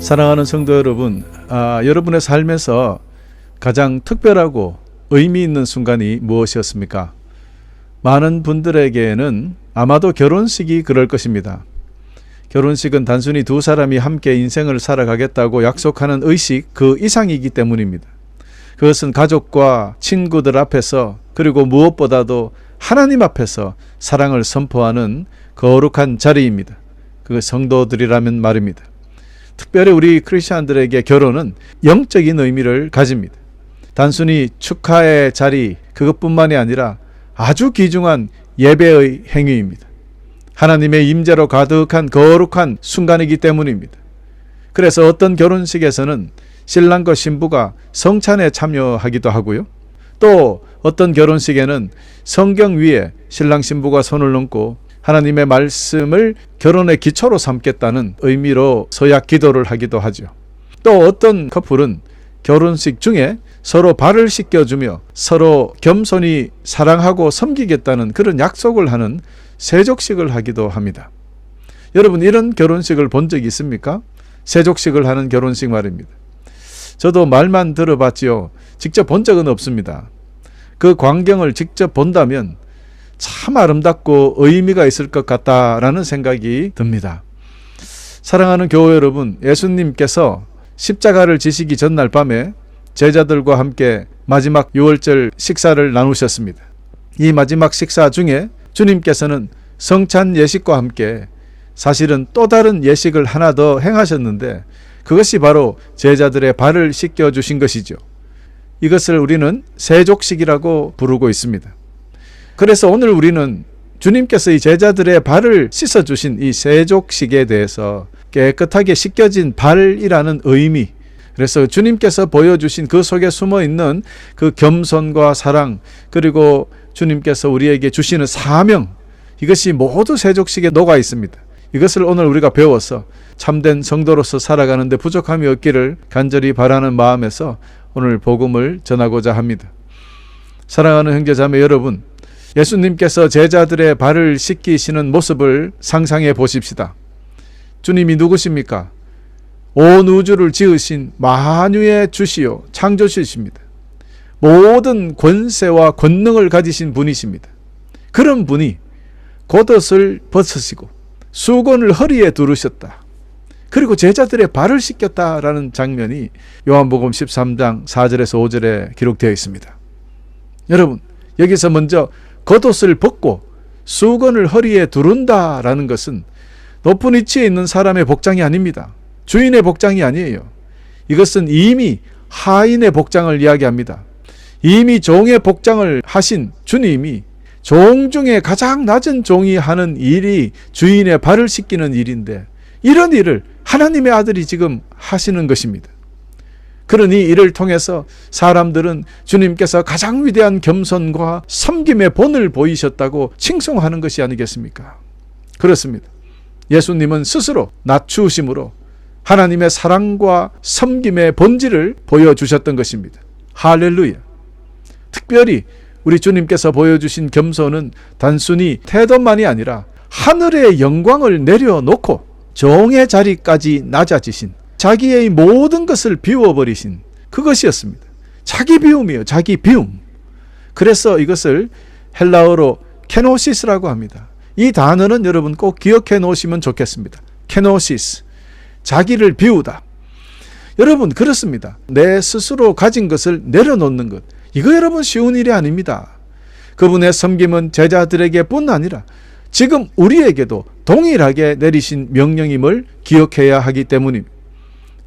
사랑하는 성도 여러분, 여러분의 삶에서 가장 특별하고 의미 있는 순간이 무엇이었습니까? 많은 분들에게는 아마도 결혼식이 그럴 것입니다. 결혼식은 단순히 두 사람이 함께 인생을 살아가겠다고 약속하는 의식 그 이상이기 때문입니다. 그것은 가족과 친구들 앞에서, 그리고 무엇보다도 하나님 앞에서 사랑을 선포하는 거룩한 자리입니다. 그 성도들이라면 말입니다. 특별히 우리 크리스찬들에게 결혼은 영적인 의미를 가집니다. 단순히 축하의 자리 그것뿐만이 아니라 아주 귀중한 예배의 행위입니다. 하나님의 임재로 가득한 거룩한 순간이기 때문입니다. 그래서 어떤 결혼식에서는 신랑과 신부가 성찬에 참여하기도 하고요. 또 어떤 결혼식에는 성경 위에 신랑 신부가 손을 얹고 하나님의 말씀을 결혼의 기초로 삼겠다는 의미로 서약 기도를 하기도 하죠. 또 어떤 커플은 결혼식 중에 서로 발을 씻겨주며 서로 겸손히 사랑하고 섬기겠다는 그런 약속을 하는 세족식을 하기도 합니다. 여러분, 이런 결혼식을 본 적이 있습니까? 세족식을 하는 결혼식 말입니다. 저도 말만 들어봤지요. 직접 본 적은 없습니다. 그 광경을 직접 본다면 참 아름답고 의미가 있을 것 같다라는 생각이 듭니다. 사랑하는 교회 여러분, 예수님께서 십자가를 지시기 전날 밤에 제자들과 함께 마지막 유월절 식사를 나누셨습니다. 이 마지막 식사 중에 주님께서는 성찬 예식과 함께 사실은 또 다른 예식을 하나 더 행하셨는데, 그것이 바로 제자들의 발을 씻겨주신 것이죠. 이것을 우리는 세족식이라고 부르고 있습니다. 그래서 오늘 우리는 주님께서 이 제자들의 발을 씻어주신 이 세족식에 대해서 깨끗하게 씻겨진 발이라는 의미, 그래서 주님께서 보여주신 그 속에 숨어있는 그 겸손과 사랑, 그리고 주님께서 우리에게 주시는 사명, 이것이 모두 세족식에 녹아 있습니다. 이것을 오늘 우리가 배워서 참된 성도로서 살아가는데 부족함이 없기를 간절히 바라는 마음에서 오늘 복음을 전하고자 합니다. 사랑하는 형제자매 여러분, 예수님께서 제자들의 발을 씻기시는 모습을 상상해 보십시다. 주님이 누구십니까? 온 우주를 지으신 만유의 주시요 창조주십니다. 모든 권세와 권능을 가지신 분이십니다. 그런 분이 겉옷을 벗으시고 수건을 허리에 두르셨다. 그리고 제자들의 발을 씻겼다라는 장면이 요한복음 13장 4절에서 5절에 기록되어 있습니다. 여러분, 여기서 먼저 겉옷을 벗고 수건을 허리에 두른다라는 것은 높은 위치에 있는 사람의 복장이 아닙니다. 주인의 복장이 아니에요. 이것은 이미 하인의 복장을 이야기합니다. 이미 종의 복장을 하신 주님이 종 중에 가장 낮은 종이 하는 일이 주인의 발을 씻기는 일인데, 이런 일을 하나님의 아들이 지금 하시는 것입니다. 그러니 이를 통해서 사람들은 주님께서 가장 위대한 겸손과 섬김의 본을 보이셨다고 칭송하는 것이 아니겠습니까? 그렇습니다. 예수님은 스스로 낮추심으로 하나님의 사랑과 섬김의 본질을 보여주셨던 것입니다. 할렐루야. 특별히 우리 주님께서 보여주신 겸손은 단순히 태도만이 아니라 하늘의 영광을 내려놓고 종의 자리까지 낮아지신, 자기의 모든 것을 비워버리신 그것이었습니다. 자기 비움이에요. 자기 비움. 그래서 이것을 헬라어로 케노시스라고 합니다. 이 단어는 여러분 꼭 기억해 놓으시면 좋겠습니다. 케노시스, 자기를 비우다. 여러분, 그렇습니다. 내 스스로 가진 것을 내려놓는 것, 이거 여러분 쉬운 일이 아닙니다. 그분의 섬김은 제자들에게 뿐 아니라 지금 우리에게도 동일하게 내리신 명령임을 기억해야 하기 때문입니다.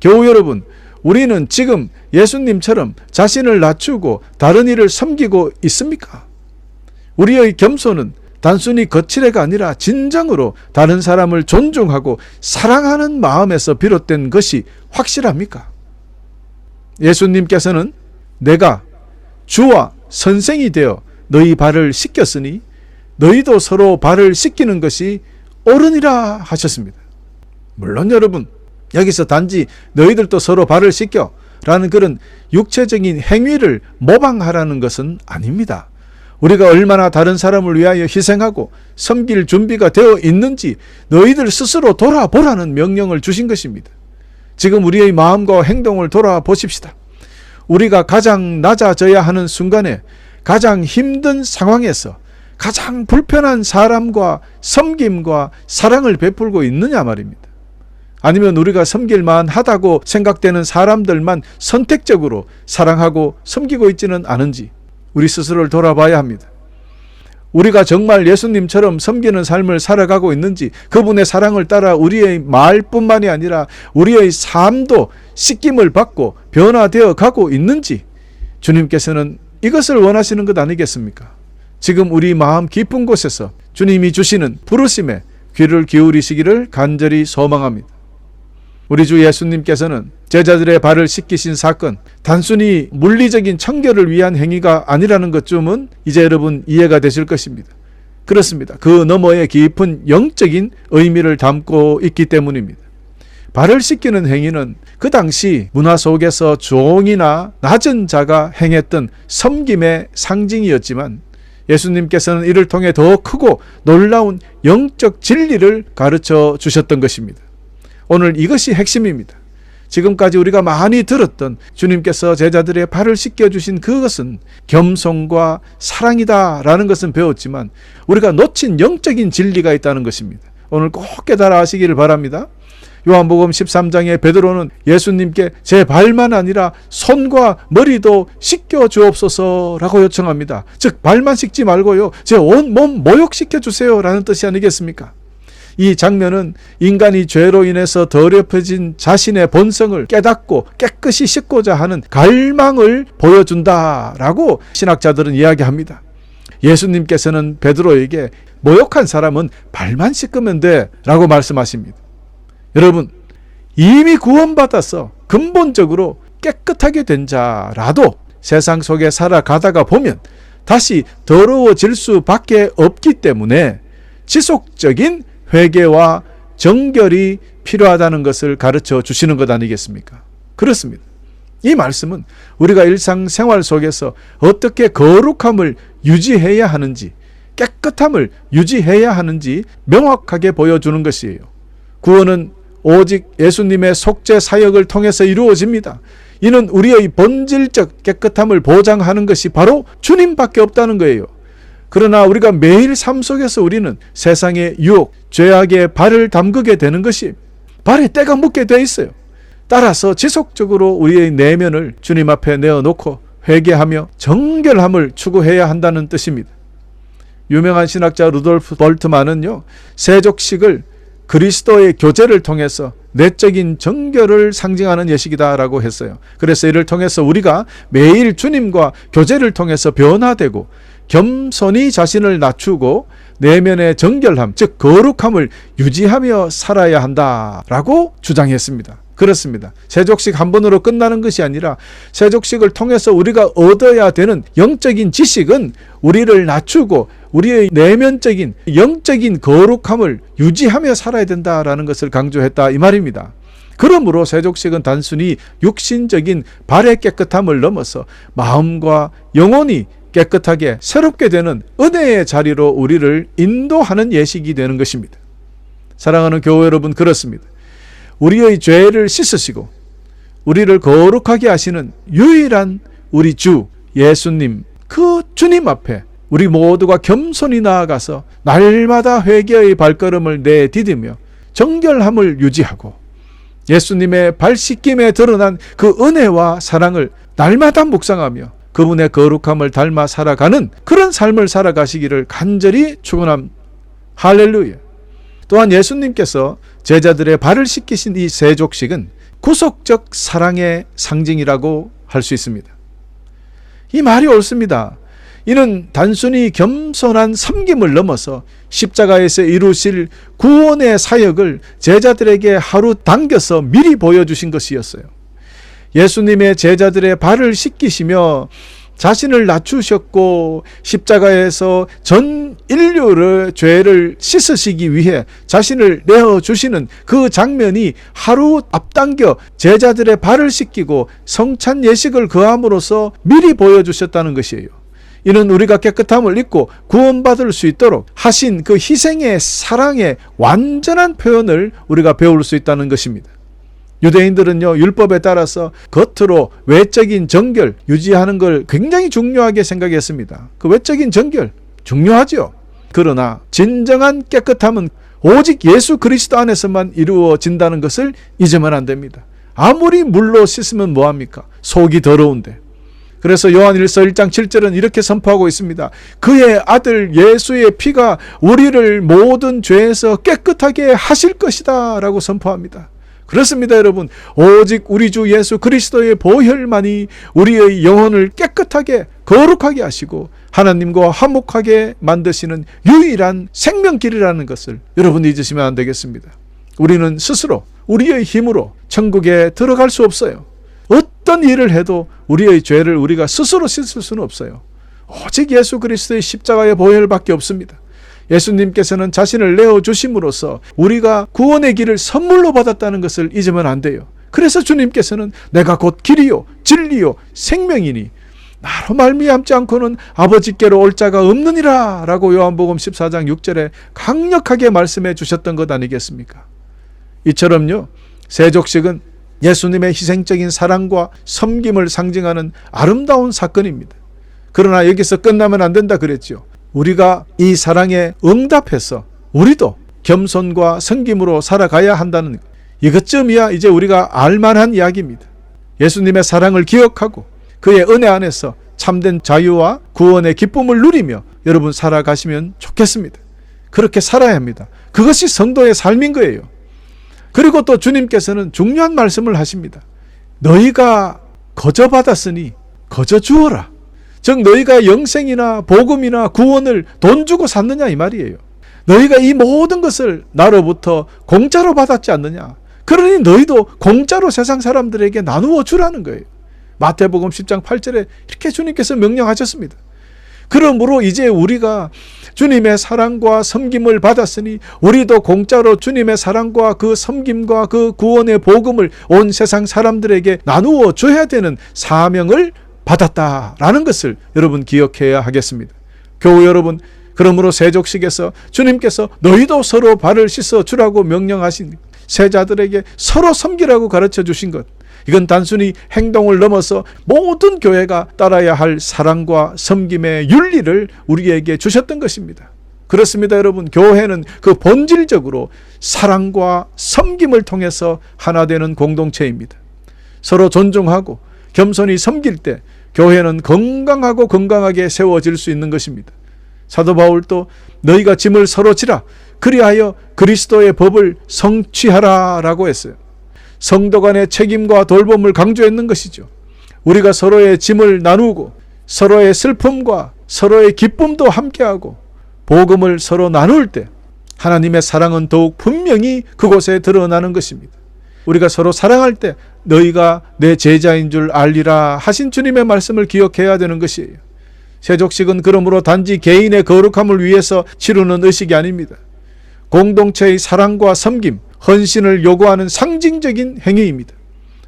교우 여러분, 우리는 지금 예수님처럼 자신을 낮추고 다른 이를 섬기고 있습니까? 우리의 겸손은 단순히 거칠애가 아니라 진정으로 다른 사람을 존중하고 사랑하는 마음에서 비롯된 것이 확실합니까? 예수님께서는 내가 주와 선생이 되어 너희 발을 씻겼으니 너희도 서로 발을 씻기는 것이 옳으니라 하셨습니다. 물론 여러분, 여기서 단지 너희들도 서로 발을 씻겨 라는 그런 육체적인 행위를 모방하라는 것은 아닙니다. 우리가 얼마나 다른 사람을 위하여 희생하고 섬길 준비가 되어 있는지 너희들 스스로 돌아보라는 명령을 주신 것입니다. 지금 우리의 마음과 행동을 돌아보십시다. 우리가 가장 낮아져야 하는 순간에, 가장 힘든 상황에서 가장 불편한 사람과 섬김과 사랑을 베풀고 있느냐 말입니다. 아니면 우리가 섬길만 하다고 생각되는 사람들만 선택적으로 사랑하고 섬기고 있지는 않은지 우리 스스로를 돌아봐야 합니다. 우리가 정말 예수님처럼 섬기는 삶을 살아가고 있는지, 그분의 사랑을 따라 우리의 말뿐만이 아니라 우리의 삶도 씻김을 받고 변화되어 가고 있는지, 주님께서는 이것을 원하시는 것 아니겠습니까? 지금 우리 마음 깊은 곳에서 주님이 주시는 부르심에 귀를 기울이시기를 간절히 소망합니다. 우리 주 예수님께서는 제자들의 발을 씻기신 사건, 단순히 물리적인 청결을 위한 행위가 아니라는 것쯤은 이제 여러분 이해가 되실 것입니다. 그렇습니다. 그 너머에 깊은 영적인 의미를 담고 있기 때문입니다. 발을 씻기는 행위는 그 당시 문화 속에서 종이나 낮은 자가 행했던 섬김의 상징이었지만, 예수님께서는 이를 통해 더 크고 놀라운 영적 진리를 가르쳐 주셨던 것입니다. 오늘 이것이 핵심입니다. 지금까지 우리가 많이 들었던 주님께서 제자들의 발을 씻겨주신 그것은 겸손과 사랑이다라는 것은 배웠지만, 우리가 놓친 영적인 진리가 있다는 것입니다. 오늘 꼭 깨달아 하시기를 바랍니다. 요한복음 13장에 베드로는 예수님께 제 발만 아니라 손과 머리도 씻겨 주옵소서라고 요청합니다. 즉 발만 씻지 말고요, 제 온 몸 모욕시켜 주세요 라는 뜻이 아니겠습니까? 이 장면은 인간이 죄로 인해서 더럽혀진 자신의 본성을 깨닫고 깨끗이 씻고자 하는 갈망을 보여준다라고 신학자들은 이야기합니다. 예수님께서는 베드로에게 모욕한 사람은 발만 씻으면 돼 라고 말씀하십니다. 여러분, 이미 구원받아서 근본적으로 깨끗하게 된 자라도 세상 속에 살아가다가 보면 다시 더러워질 수밖에 없기 때문에 지속적인 회개와 정결이 필요하다는 것을 가르쳐 주시는 것 아니겠습니까? 그렇습니다. 이 말씀은 우리가 일상생활 속에서 어떻게 거룩함을 유지해야 하는지, 깨끗함을 유지해야 하는지 명확하게 보여주는 것이에요. 구원은 오직 예수님의 속죄 사역을 통해서 이루어집니다. 이는 우리의 본질적 깨끗함을 보장하는 것이 바로 주님밖에 없다는 거예요. 그러나 우리가 매일 삶 속에서 우리는 세상의 유혹, 죄악에 발을 담그게 되는 것이 발에 때가 묻게 돼 있어요. 따라서 지속적으로 우리의 내면을 주님 앞에 내어놓고 회개하며 정결함을 추구해야 한다는 뜻입니다. 유명한 신학자 루돌프 볼트만은요, 세족식을 그리스도의 교제를 통해서 내적인 정결을 상징하는 예식이다라고 했어요. 그래서 이를 통해서 우리가 매일 주님과 교제를 통해서 변화되고 겸손히 자신을 낮추고 내면의 정결함, 즉 거룩함을 유지하며 살아야 한다라고 주장했습니다. 그렇습니다. 세족식 한 번으로 끝나는 것이 아니라 세족식을 통해서 우리가 얻어야 되는 영적인 지식은 우리를 낮추고 우리의 내면적인 영적인 거룩함을 유지하며 살아야 된다라는 것을 강조했다 이 말입니다. 그러므로 세족식은 단순히 육신적인 발의 깨끗함을 넘어서 마음과 영혼이 깨끗하게 새롭게 되는 은혜의 자리로 우리를 인도하는 예식이 되는 것입니다. 사랑하는 교회 여러분, 그렇습니다. 우리의 죄를 씻으시고 우리를 거룩하게 하시는 유일한 우리 주 예수님, 그 주님 앞에 우리 모두가 겸손히 나아가서 날마다 회개의 발걸음을 내디디며 정결함을 유지하고 예수님의 발 씻김에 드러난 그 은혜와 사랑을 날마다 묵상하며 그분의 거룩함을 닮아 살아가는 그런 삶을 살아가시기를 간절히 축원합니다. 할렐루야. 또한 예수님께서 제자들의 발을 씻기신 이 세족식은 구속적 사랑의 상징이라고 할 수 있습니다. 이 말이 옳습니다. 이는 단순히 겸손한 섬김을 넘어서 십자가에서 이루실 구원의 사역을 제자들에게 하루 당겨서 미리 보여주신 것이었어요. 예수님의 제자들의 발을 씻기시며 자신을 낮추셨고 십자가에서 전 인류의 죄를 씻으시기 위해 자신을 내어주시는 그 장면이 하루 앞당겨 제자들의 발을 씻기고 성찬 예식을 거함으로써 미리 보여주셨다는 것이에요. 이는 우리가 깨끗함을 입고 구원받을 수 있도록 하신 그 희생의 사랑의 완전한 표현을 우리가 배울 수 있다는 것입니다. 유대인들은요, 율법에 따라서 겉으로 외적인 정결 유지하는 걸 굉장히 중요하게 생각했습니다. 그 외적인 정결 중요하죠. 그러나 진정한 깨끗함은 오직 예수 그리스도 안에서만 이루어진다는 것을 잊으면 안 됩니다. 아무리 물로 씻으면 뭐합니까? 속이 더러운데. 그래서 요한일서 1장 7절은 이렇게 선포하고 있습니다. 그의 아들 예수의 피가 우리를 모든 죄에서 깨끗하게 하실 것이다 라고 선포합니다. 그렇습니다, 여러분. 오직 우리 주 예수 그리스도의 보혈만이 우리의 영혼을 깨끗하게 거룩하게 하시고 하나님과 화목하게 만드시는 유일한 생명길이라는 것을 여러분 잊으시면 안 되겠습니다. 우리는 스스로 우리의 힘으로 천국에 들어갈 수 없어요. 어떤 일을 해도 우리의 죄를 우리가 스스로 씻을 수는 없어요. 오직 예수 그리스도의 십자가의 보혈밖에 없습니다. 예수님께서는 자신을 내어주심으로써 우리가 구원의 길을 선물로 받았다는 것을 잊으면 안 돼요. 그래서 주님께서는 내가 곧 길이요 진리요 생명이니 나로 말미암지 않고는 아버지께로 올 자가 없느니라 라고 요한복음 14장 6절에 강력하게 말씀해 주셨던 것 아니겠습니까? 이처럼요, 세족식은 예수님의 희생적인 사랑과 섬김을 상징하는 아름다운 사건입니다. 그러나 여기서 끝나면 안 된다 그랬죠. 우리가 이 사랑에 응답해서 우리도 겸손과 섬김으로 살아가야 한다는 이것쯤이야 이제 우리가 알만한 이야기입니다. 예수님의 사랑을 기억하고 그의 은혜 안에서 참된 자유와 구원의 기쁨을 누리며 여러분 살아가시면 좋겠습니다. 그렇게 살아야 합니다. 그것이 성도의 삶인 거예요. 그리고 또 주님께서는 중요한 말씀을 하십니다. 너희가 거저 받았으니 거저 주어라. 즉 너희가 영생이나 복음이나 구원을 돈 주고 샀느냐 이 말이에요. 너희가 이 모든 것을 나로부터 공짜로 받았지 않느냐. 그러니 너희도 공짜로 세상 사람들에게 나누어 주라는 거예요. 마태복음 10장 8절에 이렇게 주님께서 명령하셨습니다. 그러므로 이제 우리가 주님의 사랑과 섬김을 받았으니 우리도 공짜로 주님의 사랑과 그 섬김과 그 구원의 복음을 온 세상 사람들에게 나누어 줘야 되는 사명을 받았다라는 것을 여러분 기억해야 하겠습니다. 교우 여러분, 그러므로 세족식에서 주님께서 너희도 서로 발을 씻어 주라고 명령하신 세자들에게 서로 섬기라고 가르쳐 주신 것, 이건 단순히 행동을 넘어서 모든 교회가 따라야 할 사랑과 섬김의 윤리를 우리에게 주셨던 것입니다. 그렇습니다, 여러분. 교회는 그 본질적으로 사랑과 섬김을 통해서 하나 되는 공동체입니다. 서로 존중하고 겸손히 섬길 때 교회는 건강하고 건강하게 세워질 수 있는 것입니다. 사도 바울도 너희가 짐을 서로 지라 그리하여 그리스도의 법을 성취하라 라고 했어요. 성도 간의 책임과 돌봄을 강조했는 것이죠. 우리가 서로의 짐을 나누고 서로의 슬픔과 서로의 기쁨도 함께하고 복음을 서로 나눌 때 하나님의 사랑은 더욱 분명히 그곳에 드러나는 것입니다. 우리가 서로 사랑할 때 너희가 내 제자인 줄 알리라 하신 주님의 말씀을 기억해야 되는 것이에요. 세족식은 그러므로 단지 개인의 거룩함을 위해서 치르는 의식이 아닙니다. 공동체의 사랑과 섬김, 헌신을 요구하는 상징적인 행위입니다.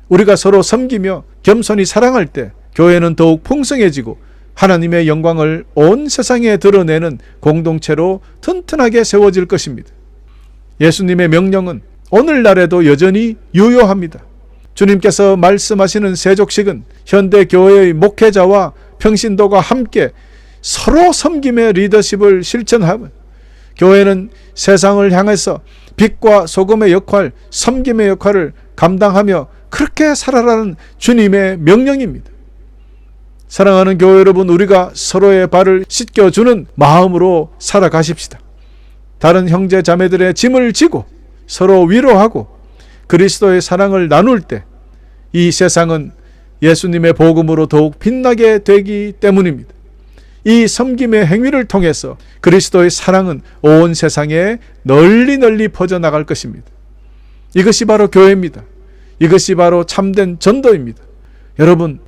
우리가 서로 섬기며 겸손히 사랑할 때 교회는 더욱 풍성해지고 하나님의 영광을 온 세상에 드러내는 공동체로 튼튼하게 세워질 것입니다. 예수님의 명령은 오늘날에도 여전히 유효합니다. 주님께서 말씀하시는 세족식은 현대 교회의 목회자와 평신도가 함께 서로 섬김의 리더십을 실천하면 교회는 세상을 향해서 빛과 소금의 역할, 섬김의 역할을 감당하며 그렇게 살아라는 주님의 명령입니다. 사랑하는 교회 여러분, 우리가 서로의 발을 씻겨주는 마음으로 살아가십시다. 다른 형제 자매들의 짐을 지고 서로 위로하고 그리스도의 사랑을 나눌 때 이 세상은 예수님의 복음으로 더욱 빛나게 되기 때문입니다. 이 섬김의 행위를 통해서 그리스도의 사랑은 온 세상에 널리 널리 퍼져나갈 것입니다. 이것이 바로 교회입니다. 이것이 바로 참된 전도입니다. 여러분,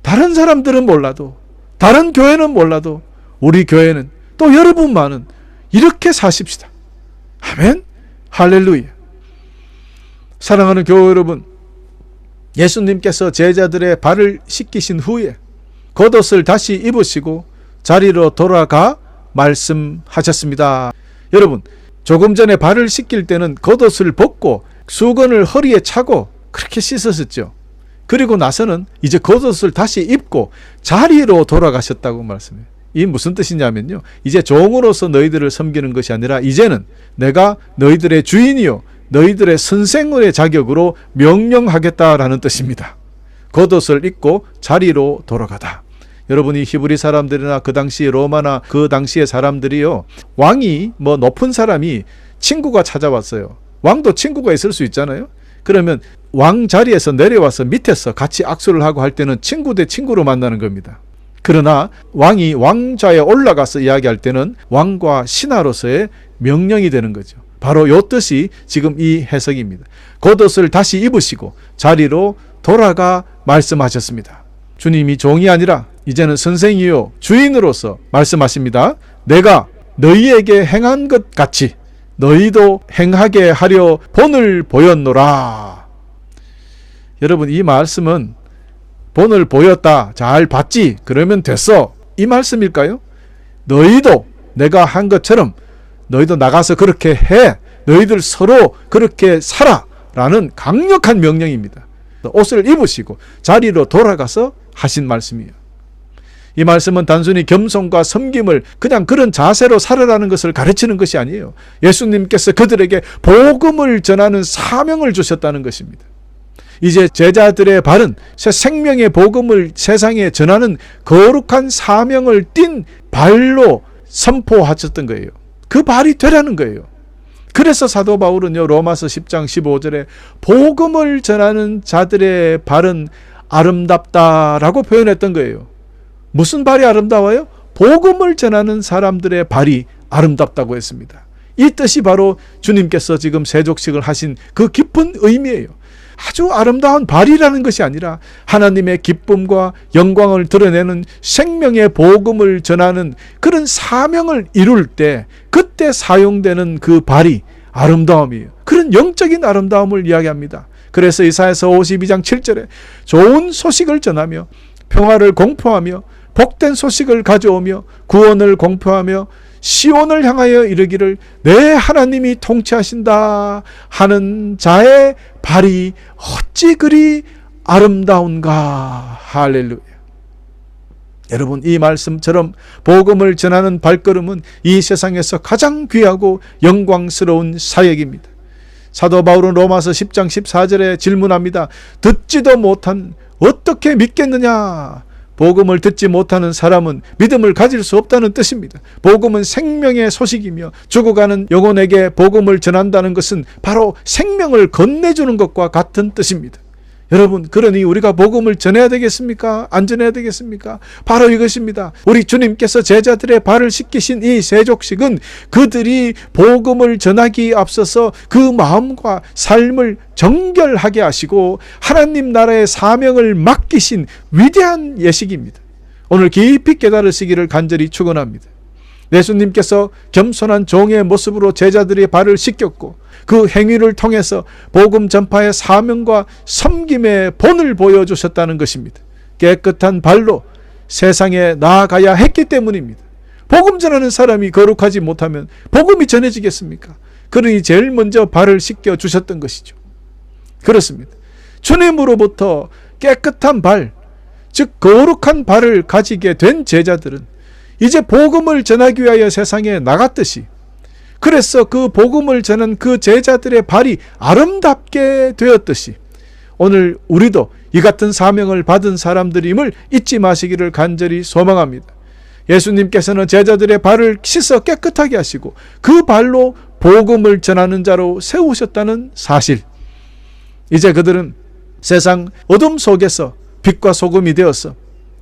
다른 사람들은 몰라도, 다른 교회는 몰라도 우리 교회는 또 여러분만은 이렇게 사십시다. 아멘. 할렐루야. 사랑하는 교회 여러분, 예수님께서 제자들의 발을 씻기신 후에 겉옷을 다시 입으시고 자리로 돌아가 말씀하셨습니다. 여러분, 조금 전에 발을 씻길 때는 겉옷을 벗고 수건을 허리에 차고 그렇게 씻으셨죠. 그리고 나서는 이제 겉옷을 다시 입고 자리로 돌아가셨다고 말씀해요. 이 무슨 뜻이냐면요, 이제 종으로서 너희들을 섬기는 것이 아니라 이제는 내가 너희들의 주인이요 너희들의 선생의 자격으로 명령하겠다라는 뜻입니다. 겉옷을 입고 자리로 돌아가다. 여러분이 히브리 사람들이나 그 당시 로마나 그 당시의 사람들이요, 왕이 높은 사람이 친구가 찾아왔어요. 왕도 친구가 있을 수 있잖아요. 그러면 왕 자리에서 내려와서 밑에서 같이 악수를 하고 할 때는 친구 대 친구로 만나는 겁니다. 그러나 왕이 왕좌에 올라가서 이야기할 때는 왕과 신하로서의 명령이 되는 거죠. 바로 이 뜻이 지금 이 해석입니다. 겉옷을 다시 입으시고 자리로 돌아가 말씀하셨습니다. 주님이 종이 아니라 이제는 선생이요 주인으로서 말씀하십니다. 내가 너희에게 행한 것 같이 너희도 행하게 하려 본을 보였노라. 여러분, 이 말씀은 본을 보였다, 잘 봤지, 그러면 됐어, 이 말씀일까요? 너희도 내가 한 것처럼 너희도 나가서 그렇게 해, 너희들 서로 그렇게 살아 라는 강력한 명령입니다. 옷을 입으시고 자리로 돌아가서 하신 말씀이에요. 이 말씀은 단순히 겸손과 섬김을 그냥 그런 자세로 살아라는 것을 가르치는 것이 아니에요. 예수님께서 그들에게 복음을 전하는 사명을 주셨다는 것입니다. 이제 제자들의 발은 새 생명의 복음을 세상에 전하는 거룩한 사명을 띤 발로 선포하셨던 거예요. 그 발이 되라는 거예요. 그래서 사도 바울은요, 로마서 10장 15절에 복음을 전하는 자들의 발은 아름답다라고 표현했던 거예요. 무슨 발이 아름다워요? 복음을 전하는 사람들의 발이 아름답다고 했습니다. 이 뜻이 바로 주님께서 지금 세족식을 하신 그 깊은 의미예요. 아주 아름다운 발이라는 것이 아니라 하나님의 기쁨과 영광을 드러내는 생명의 복음을 전하는 그런 사명을 이룰 때 그때 사용되는 그 발이 아름다움이에요. 그런 영적인 아름다움을 이야기합니다. 그래서 이사야서 52장 7절에 좋은 소식을 전하며 평화를 공포하며 복된 소식을 가져오며 구원을 공포하며 시온을 향하여 이르기를 내 하나님이 통치하신다 하는 자의 발이 어찌 그리 아름다운가. 할렐루야. 여러분, 이 말씀처럼 복음을 전하는 발걸음은 이 세상에서 가장 귀하고 영광스러운 사역입니다. 사도 바울은 로마서 10장 14절에 질문합니다. 듣지도 못한 어떻게 믿겠느냐. 복음을 듣지 못하는 사람은 믿음을 가질 수 없다는 뜻입니다. 복음은 생명의 소식이며 죽어가는 영혼에게 복음을 전한다는 것은 바로 생명을 건네주는 것과 같은 뜻입니다. 여러분, 그러니 우리가 복음을 전해야 되겠습니까? 안 전해야 되겠습니까? 바로 이것입니다. 우리 주님께서 제자들의 발을 씻기신 이 세족식은 그들이 복음을 전하기 앞서서 그 마음과 삶을 정결하게 하시고 하나님 나라의 사명을 맡기신 위대한 예식입니다. 오늘 깊이 깨달으시기를 간절히 축원합니다. 예수님께서 겸손한 종의 모습으로 제자들의 발을 씻겼고 그 행위를 통해서 복음 전파의 사명과 섬김의 본을 보여주셨다는 것입니다. 깨끗한 발로 세상에 나아가야 했기 때문입니다. 복음 전하는 사람이 거룩하지 못하면 복음이 전해지겠습니까? 그러니 제일 먼저 발을 씻겨 주셨던 것이죠. 그렇습니다. 주님으로부터 깨끗한 발, 즉 거룩한 발을 가지게 된 제자들은 이제 복음을 전하기 위하여 세상에 나갔듯이, 그래서 그 복음을 전한 그 제자들의 발이 아름답게 되었듯이 오늘 우리도 이 같은 사명을 받은 사람들임을 잊지 마시기를 간절히 소망합니다. 예수님께서는 제자들의 발을 씻어 깨끗하게 하시고 그 발로 복음을 전하는 자로 세우셨다는 사실, 이제 그들은 세상 어둠 속에서 빛과 소금이 되어서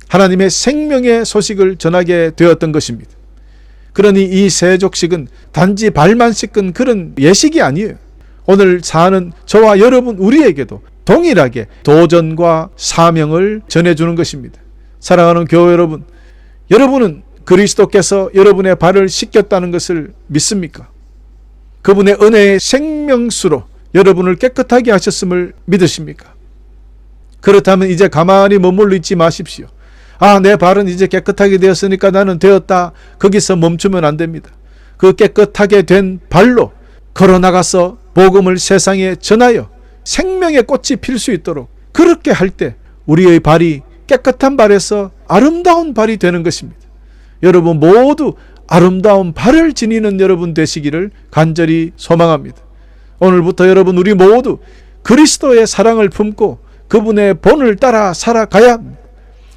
하나님의 생명의 소식을 전하게 되었던 것입니다. 그러니 이 세족식은 단지 발만 씻은 그런 예식이 아니에요. 오늘 사는 저와 여러분 우리에게도 동일하게 도전과 사명을 전해주는 것입니다. 사랑하는 교회 여러분, 여러분은 그리스도께서 여러분의 발을 씻겼다는 것을 믿습니까? 그분의 은혜의 생명수로 여러분을 깨끗하게 하셨음을 믿으십니까? 그렇다면 이제 가만히 머물러 있지 마십시오. 내 발은 이제 깨끗하게 되었으니까 나는 되었다. 거기서 멈추면 안 됩니다. 그 깨끗하게 된 발로 걸어나가서 복음을 세상에 전하여 생명의 꽃이 필 수 있도록 그렇게 할 때 우리의 발이 깨끗한 발에서 아름다운 발이 되는 것입니다. 여러분 모두 아름다운 발을 지니는 여러분 되시기를 간절히 소망합니다. 오늘부터 여러분 우리 모두 그리스도의 사랑을 품고 그분의 본을 따라 살아가야 합니다.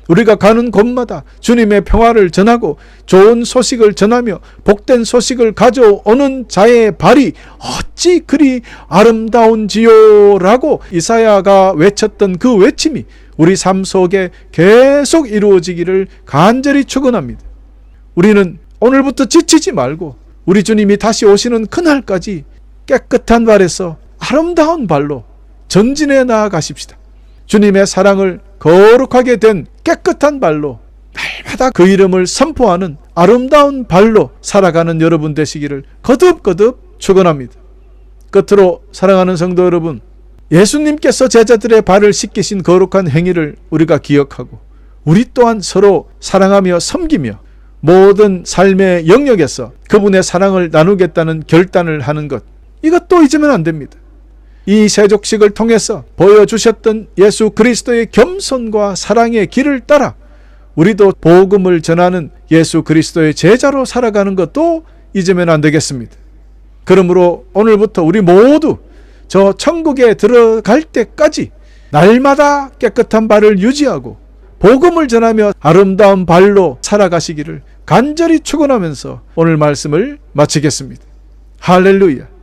우리가 가는 곳마다 주님의 평화를 전하고 좋은 소식을 전하며 복된 소식을 가져오는 자의 발이 어찌 그리 아름다운지요 라고 이사야가 외쳤던 그 외침이 우리 삶 속에 계속 이루어지기를 간절히 축원합니다. 우리는 오늘부터 지치지 말고 우리 주님이 다시 오시는 그날까지 깨끗한 발에서 아름다운 발로 전진해 나아가십시다. 주님의 사랑을 거룩하게 된 깨끗한 발로 날마다 그 이름을 선포하는 아름다운 발로 살아가는 여러분 되시기를 거듭거듭 축원합니다. 끝으로 사랑하는 성도 여러분, 예수님께서 제자들의 발을 씻기신 거룩한 행위를 우리가 기억하고 우리 또한 서로 사랑하며 섬기며 모든 삶의 영역에서 그분의 사랑을 나누겠다는 결단을 하는 것, 이것도 잊으면 안 됩니다. 이 세족식을 통해서 보여주셨던 예수 그리스도의 겸손과 사랑의 길을 따라 우리도 복음을 전하는 예수 그리스도의 제자로 살아가는 것도 잊으면 안 되겠습니다. 그러므로 오늘부터 우리 모두 저 천국에 들어갈 때까지 날마다 깨끗한 발을 유지하고 복음을 전하며 아름다운 발로 살아가시기를 간절히 축원하면서 오늘 말씀을 마치겠습니다. 할렐루야.